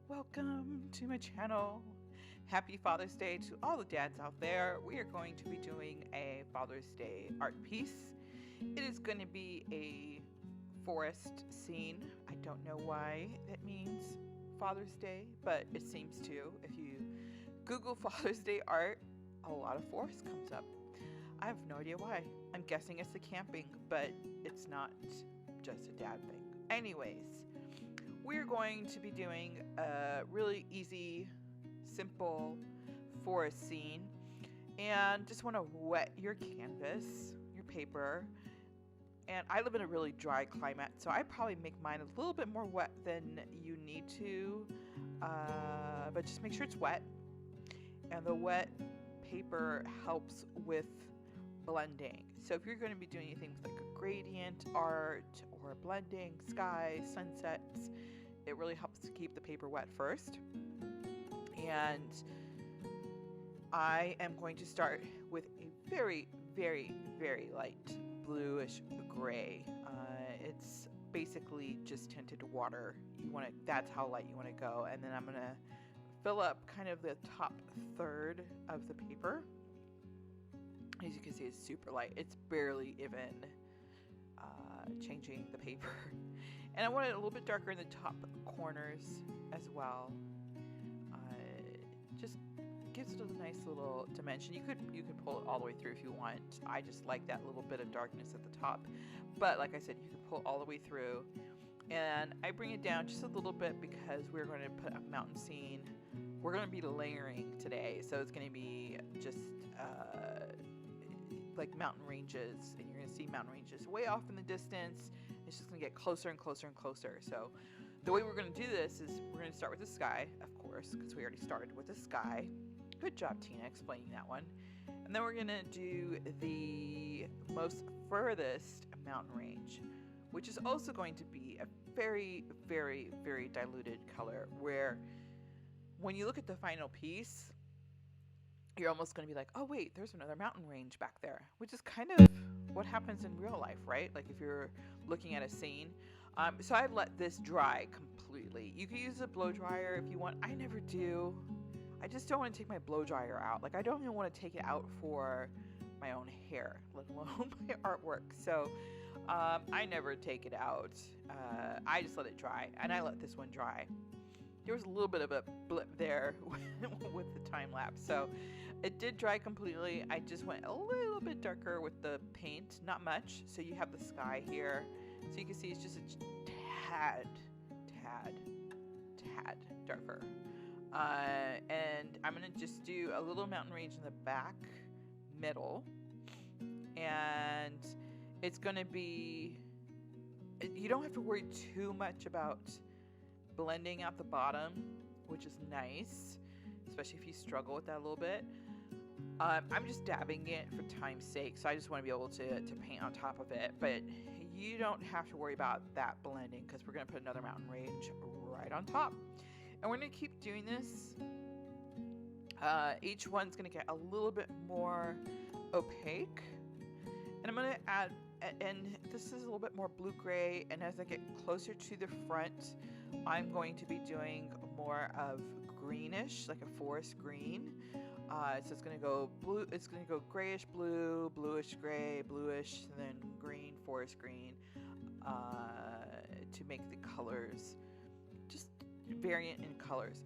welcome to my channel. Happy Father's Day to all the dads out there. We are going to be doing a Father's Day art piece. It is going to be a forest scene. I don't know why that means Father's Day, but it seems to. If you Google Father's Day art, a lot of forest comes up. I have no idea why. I'm guessing it's the camping, but it's not just a dad thing. Anyways, we're going to be doing a really easy, simple forest scene, and just want to wet your canvas, your paper. And I live in a really dry climate, so I probably make mine a little bit more wet than you need to, but just make sure it's wet. And the wet paper helps with blending. So if you're going to be doing anything with like a gradient art or blending sky, sunsets, it really helps to keep the paper wet first. And I am going to start with a very, very, very light bluish gray. It's basically just tinted water. That's how light you want to go. And then I'm going to fill up kind of the top third of the paper. As you can see, it's super light. It's barely even changing the paper. And I want it a little bit darker in the top corners as well. Just gives it a nice little dimension. You could pull it all the way through if you want. I just like that little bit of darkness at the top. But like I said, you can pull all the way through. And I bring it down just a little bit because we're going to put a mountain scene. We're going to be layering today, so it's going to be just like mountain ranges, and you're going to see mountain ranges way off in the distance. It's just going to get closer and closer and closer. So the way we're going to do this is we're going to start with the sky, of course, because we already started with the sky. Good job, Tina, explaining that one. And then we're going to do the most furthest mountain range, which is also going to be a very, very, very diluted color, where when you look at the final piece, you're almost going to be like, oh wait, there's another mountain range back there, which is kind of what happens in real life, right? Like if you're looking at a scene. So I let this dry completely. You can use a blow dryer if you want. I never do. I just don't want to take my blow dryer out. Like I don't even want to take it out for my own hair, let alone my artwork. So I never take it out. I just let it dry, and I let this one dry. There was a little bit of a blip there with the time lapse, so it did dry completely. I just went a little bit darker with the paint, not much. So you have the sky here, so you can see it's just a tad darker. And I'm gonna just do a little mountain range in the back middle, and it's gonna be, you don't have to worry too much about blending out the bottom, which is nice, especially if you struggle with that a little bit. I'm just dabbing it for time's sake, so I just want to be able to paint on top of it, but you don't have to worry about that blending because we're going to put another mountain range right on top. And we're going to keep doing this. Each one's going to get a little bit more opaque, and I'm going to add, and this is a little bit more blue-gray, and as I get closer to the front, I'm going to be doing more of greenish, like a forest green. So it's going to go blue, it's going to go grayish blue, bluish gray, bluish, and then green, forest green, to make the colors just variant in colors.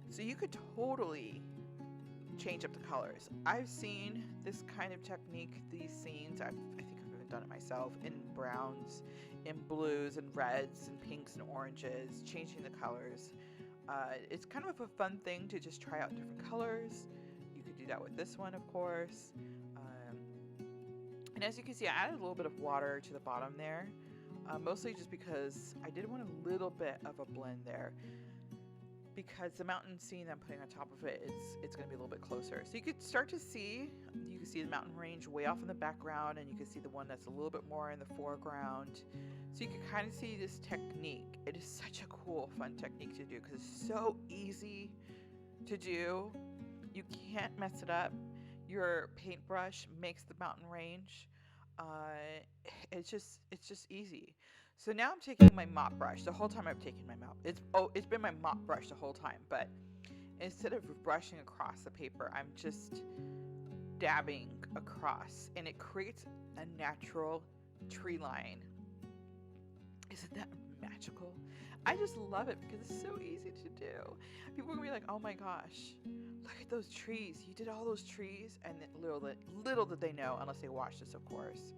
So you could totally change up the colors. I've seen this kind of technique, these scenes, I think I've even done it myself, in browns, in blues and reds and pinks and oranges, changing the colors. It's kind of a fun thing to just try out different colors. You could do that with this one, of course. And as you can see, I added a little bit of water to the bottom there, mostly just because I did want a little bit of a blend there, because the mountain scene I'm putting on top of it, it's going to be a little bit closer. So you could start to see, you can see the mountain range way off in the background, and you can see the one that's a little bit more in the foreground. So you can kind of see this technique. It is such a cool, fun technique to do because it's so easy to do. You can't mess it up. Your paintbrush makes the mountain range. It's just easy. So now I'm taking my mop brush. The whole time I've taken my mop. It's been my mop brush the whole time, but instead of brushing across the paper, I'm just dabbing across, and it creates a natural tree line. Isn't that magical? I just love it because it's so easy to do. People are gonna be like, "Oh my gosh, look at those trees! You did all those trees," and then little did they know, unless they watched this, of course,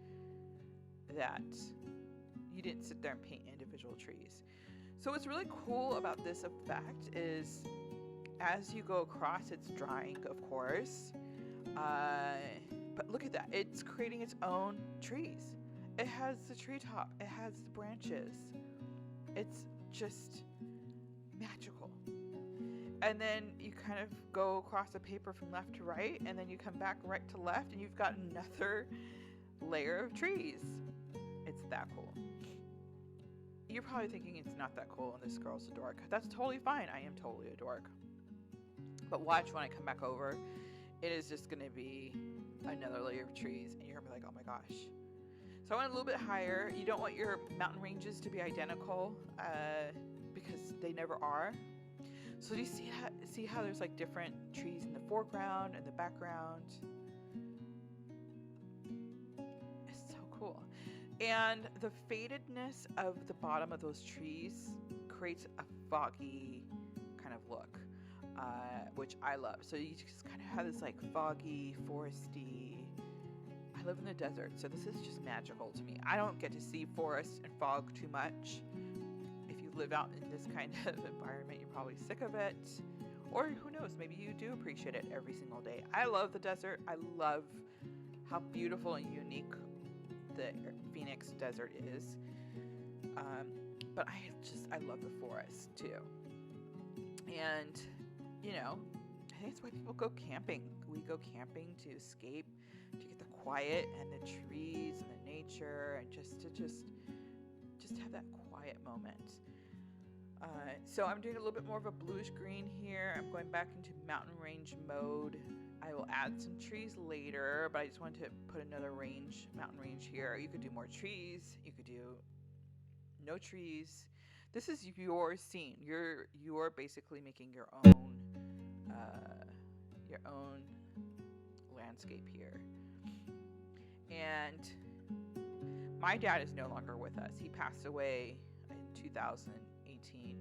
that you didn't sit there and paint individual trees. So what's really cool about this effect is, as you go across, it's drying, of course. But look at that. It's creating its own trees. It has the treetop. It has the branches. It's just magical. And then you kind of go across the paper from left to right, and then you come back right to left, and you've got another layer of trees. It's that cool. You're probably thinking it's not that cool and this girl's a dork. That's totally fine. I am totally a dork. But watch when I come back over. It is just going to be another layer of trees, and you're going to be like, oh my gosh. So I went a little bit higher. You don't want your mountain ranges to be identical because they never are. So do you see how there's like different trees in the foreground and the background? It's so cool. And the fadedness of the bottom of those trees creates a foggy kind of look, which I love. So you just kind of have this like foggy, foresty. I live in the desert, so this is just magical to me. I don't get to see forest and fog too much. If you live out in this kind of environment, you're probably sick of it. Or who knows, maybe you do appreciate it every single day. I love the desert. I love how beautiful and unique the Phoenix desert is. But I love the forest too. And, you know, I think that's why people go camping. We go camping to escape, to get the quiet and the trees and the nature, and just have that quiet moment. So I'm doing a little bit more of a bluish green here. I'm going back into mountain range mode. I will add some trees later, but I just wanted to put another mountain range here. You could do more trees. You could do no trees. This is your scene. You're basically making your own landscape here. And my dad is no longer with us. He passed away in 2018,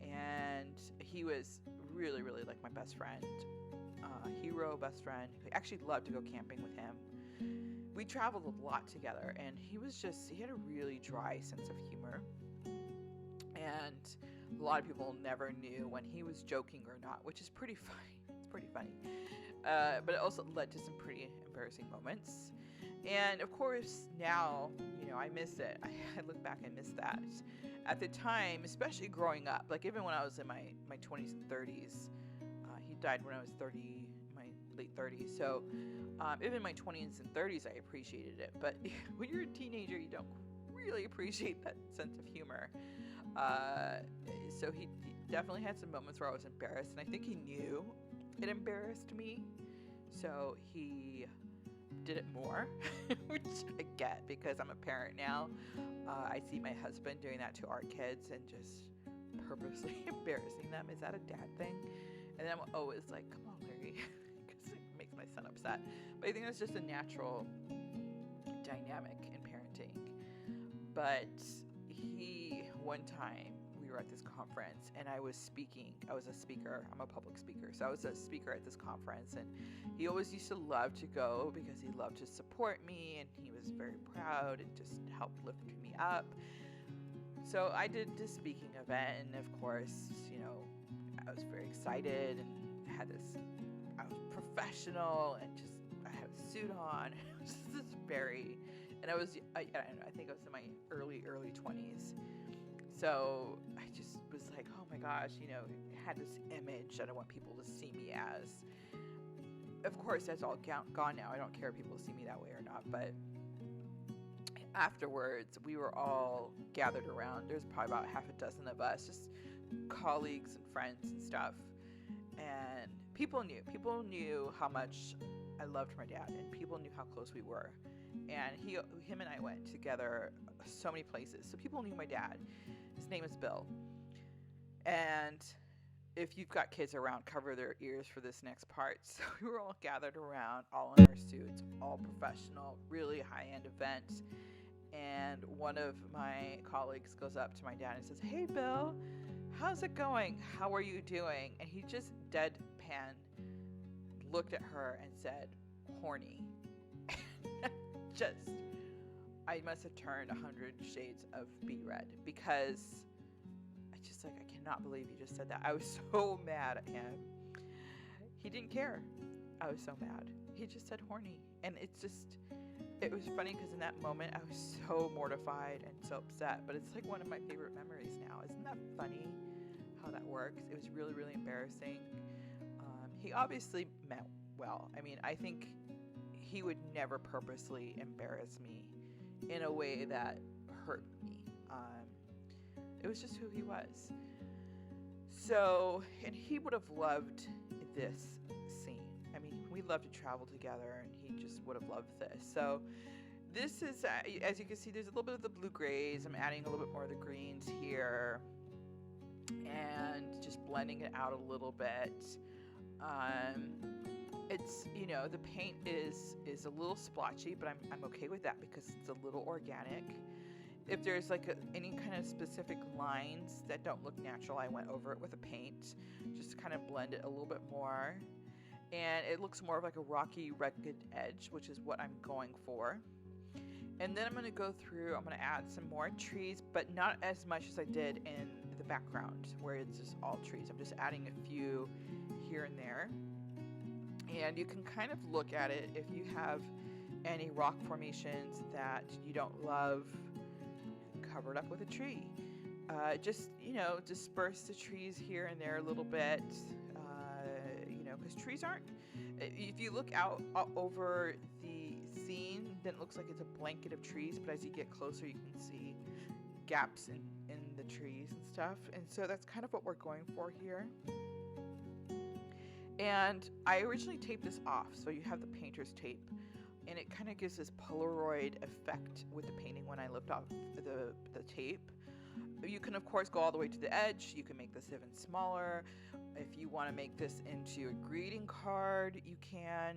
and he was really, really like my best friend, hero, best friend. I actually loved to go camping with him. We traveled a lot together, and he had a really dry sense of humor. And a lot of people never knew when he was joking or not, which is pretty funny. It's pretty funny. But it also led to some pretty embarrassing moments. And of course, now, you know, I miss it. I look back and miss that. At the time, especially growing up, like even when I was in my 20s and 30s, he died when I was my late 30s. So even in my 20s and 30s, I appreciated it. But when you're a teenager, you don't really appreciate that sense of humor. So he definitely had some moments where I was embarrassed, and I think he knew it embarrassed me, so he did it more, which I get because I'm a parent now. I see my husband doing that to our kids and just purposely embarrassing them. Is that a dad thing? And then I'm always like, come on, Larry, because it makes my son upset. But I think that's just a natural dynamic in parenting. But one time we were at this conference, and I was speaking. I was a speaker. I'm a public speaker. So I was a speaker at this conference, and he always used to love to go because he loved to support me, and he was very proud and just helped lift me up. So I did this speaking event, and of course, you know, I was very excited, and I was professional, and I had a suit on. It was just and I think I was in my early 20s. So I just was like, oh my gosh, you know, had this image that I want people to see me as. Of course, that's all gone now. I don't care if people see me that way or not. But afterwards, we were all gathered around. There's probably about half a dozen of us, just colleagues and friends and stuff. And People knew how much I loved my dad, and people knew how close we were. And him and I went together so many places. So people knew my dad. His name is Bill. And if you've got kids around, cover their ears for this next part. So we were all gathered around, all in our suits, all professional, really high-end event. And one of my colleagues goes up to my dad and says, "Hey, Bill, how's it going? How are you doing?" And he just deadpan looked at her and said, "Horny." Just, I must have turned 100 shades of beet red, because I cannot believe you just said that. I was so mad at him. He didn't care. I was so mad. He just said horny. And it was funny because in that moment I was so mortified and so upset, but it's like one of my favorite memories now. Isn't that funny how that works? It was really, really embarrassing. He obviously meant well. I mean, I think he would never purposely embarrass me in a way that hurt me. It was just who he was. So, and he would have loved this scene. I mean, we love to travel together, and he just would have loved this. So this is, as you can see, there's a little bit of the blue grays. I'm adding a little bit more of the greens here and just blending it out a little bit. It's, the paint is a little splotchy, but I'm okay with that because it's a little organic. If there's any kind of specific lines that don't look natural, I went over it with a paint just to kind of blend it a little bit more. And it looks more of like a rocky, rugged edge, which is what I'm going for. And then I'm going to go through, I'm going to add some more trees, but not as much as I did in the background where it's just all trees. I'm just adding a few here and there. And you can kind of look at it if you have any rock formations that you don't love, cover it up with a tree. Just, disperse the trees here and there a little bit, because trees aren't, if you look out over the scene, then it looks like it's a blanket of trees, but as you get closer, you can see gaps in the trees and stuff. And so that's kind of what we're going for here. And I originally taped this off, so you have the painter's tape, and it kind of gives this Polaroid effect with the painting when I lift off the tape. You can, of course, go all the way to the edge. You can make this even smaller. If you want to make this into a greeting card, you can,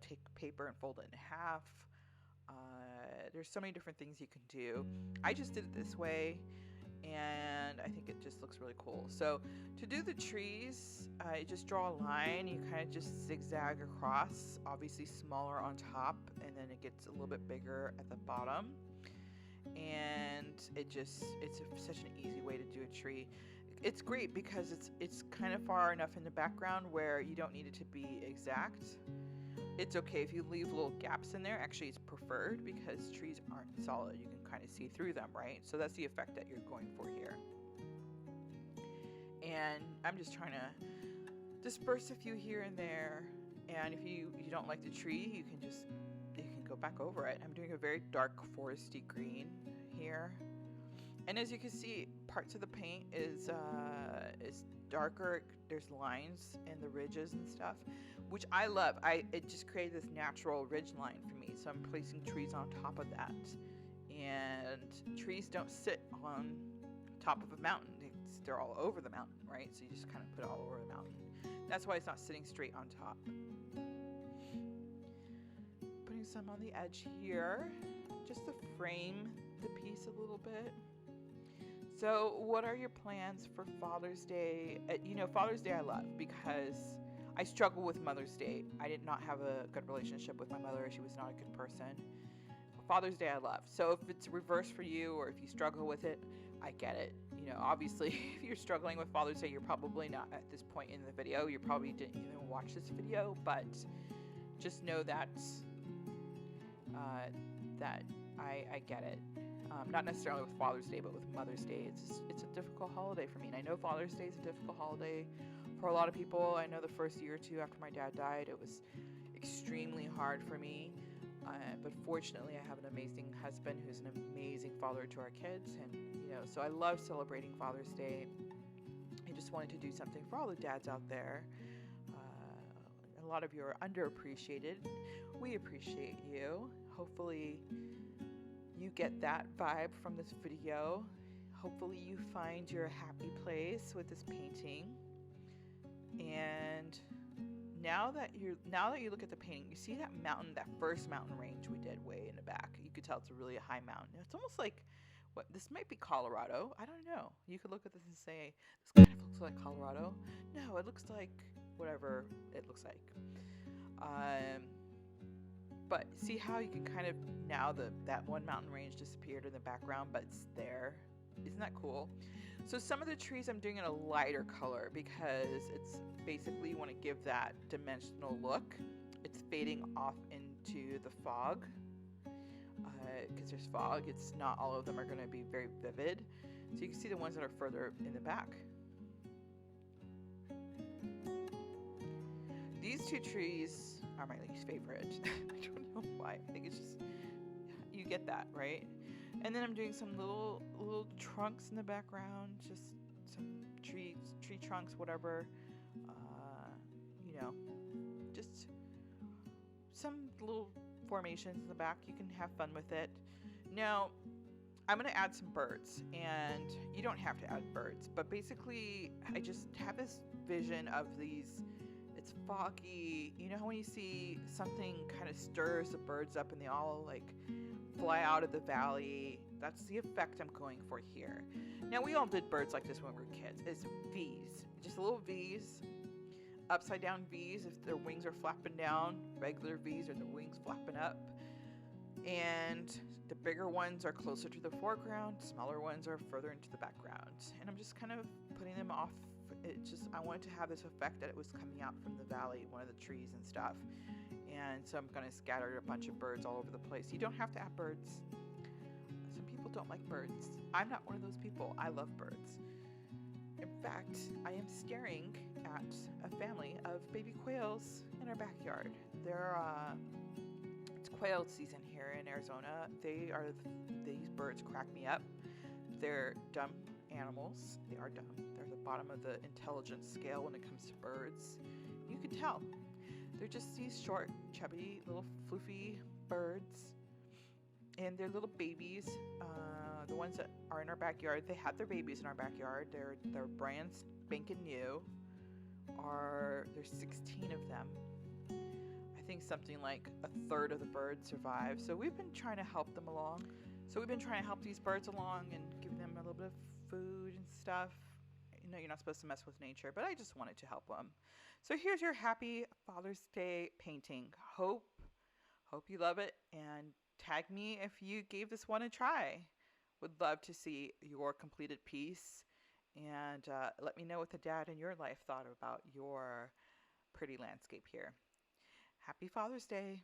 take paper and fold it in half. There's so many different things you can do. I just did it this way, and I think it just looks really cool. So to do the trees, you just draw a line. You kind of just zigzag across, obviously smaller on top, and then it gets a little bit bigger at the bottom. And it's such an easy way to do a tree. It's great because it's kind of far enough in the background where you don't need it to be exact. It's okay if you leave little gaps in there. Actually, it's preferred because trees aren't solid. You can kind of see through them, right? So that's the effect that you're going for here. And I'm just trying to disperse a few here and there. And if you don't like the tree, you can go back over it. I'm doing a very dark foresty green here. And as you can see, parts of the paint is darker. There's lines in the ridges and stuff, which I love. It just created this natural ridge line for me. So I'm placing trees on top of that. And trees don't sit on top of a mountain. They're all over the mountain, right? So you just kind of put it all over the mountain. That's why it's not sitting straight on top. Putting some on the edge here, just to frame the piece a little bit. So what are your plans for Father's Day? Father's Day I love because I struggle with Mother's Day. I did not have a good relationship with my mother. She was not a good person. Father's Day I love. So if it's reversed for you or if you struggle with it, I get it. Obviously, if you're struggling with Father's Day, you're probably not at this point in the video. You probably didn't even watch this video, but just know that I get it. Not necessarily with Father's Day, but with Mother's Day. It's a difficult holiday for me. And I know Father's Day is a difficult holiday for a lot of people. I know the first year or two after my dad died, it was extremely hard for me. But fortunately, I have an amazing husband who's an amazing father to our kids. And, so I love celebrating Father's Day. I just wanted to do something for all the dads out there. a lot of you are underappreciated. We appreciate you. Hopefully you get that vibe from this video. Hopefully you find your happy place with this painting. And now that you look at the painting, you see that mountain, that first mountain range we did way in the back. You could tell it's a really high mountain. It's almost like, what, this might be Colorado. I don't know. You could look at this and say, this kind of looks like Colorado. No, it looks like whatever it looks like. But see how you can kind of, now that one mountain range disappeared in the background, but it's there. Isn't that cool? So some of the trees I'm doing in a lighter color because it's basically, you want to give that dimensional look. It's fading off into the fog because there's fog. It's not all of them are going to be very vivid. So you can see the ones that are further in the back. These two trees are my least favorite. I don't know why. I think it's just, you get that, right? And then I'm doing some little trunks in the background, just some tree trunks, whatever. You know, just some little formations in the back. You can have fun with it. Now, I'm going to add some birds, and you don't have to add birds, but basically I just have this vision of these, it's foggy. You know how when you see something kind of stirs the birds up and they all like fly out of the valley? That's the effect I'm going for here. Now, we all did birds like this when we were kids. It's V's, just little V's, upside down V's if their wings are flapping down, regular V's or their wings flapping up. And the bigger ones are closer to the foreground, smaller ones are further into the background. And I'm just kind of putting them off. I wanted to have this effect that it was coming out from the valley, one of the trees and stuff. And so I'm going to scatter a bunch of birds all over the place. You don't have to add birds. Some people don't like birds. I'm not one of those people. I love birds. In fact, I am staring at a family of baby quails in our backyard. It's quail season here in Arizona. These birds crack me up. They're dumb animals. They are dumb. They're the bottom of the intelligence scale when it comes to birds. You can tell. They're just these short, chubby, little floofy birds. And they're little babies. The ones that are in our backyard, they had their babies in our backyard. They're brand spanking new. There's 16 of them. I think something like a third of the birds survive. So we've been trying to help them along. So we've been trying to help these birds along and give them a little bit of food and stuff. You know, you're not supposed to mess with nature, but I just wanted to help them. So here's your happy Father's Day painting. Hope you love it, and tag me if you gave this one a try. Would love to see your completed piece, and let me know what the dad in your life thought about your pretty landscape here. Happy Father's Day.